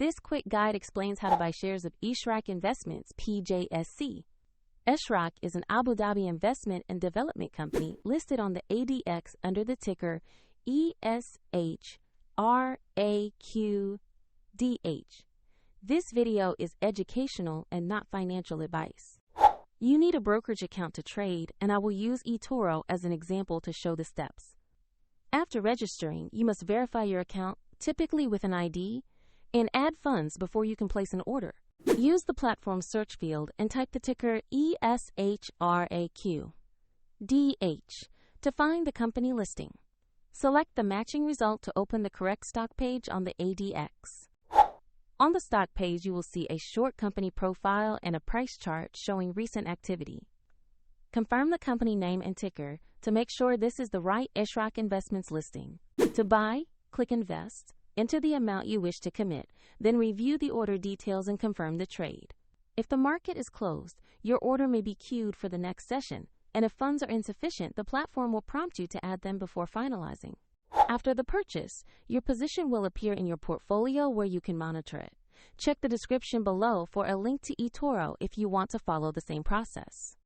This quick guide explains how to buy shares of ESHRAQ Investments PJSC. ESHRAQ is an Abu Dhabi investment and development company listed on the ADX under the ticker ESHRAQ.DH. This video is educational and not financial advice. You need a brokerage account to trade, and I will use eToro as an example to show the steps. After registering, you must verify your account, typically with an ID, and add funds before you can place an order. Use the platform search field and type the ticker ESHRAQ.DH to find the company listing. Select the matching result to open the correct stock page on the ADX. On the stock page, you will see a short company profile and a price chart showing recent activity. Confirm the company name and ticker to make sure this is the right Eshraq Investments listing. To buy, click Invest, enter the amount you wish to commit, then review the order details and confirm the trade. If the market is closed, your order may be queued for the next session, and if funds are insufficient, the platform will prompt you to add them before finalizing. After the purchase, your position will appear in your portfolio where you can monitor it. Check the description below for a link to eToro if you want to follow the same process.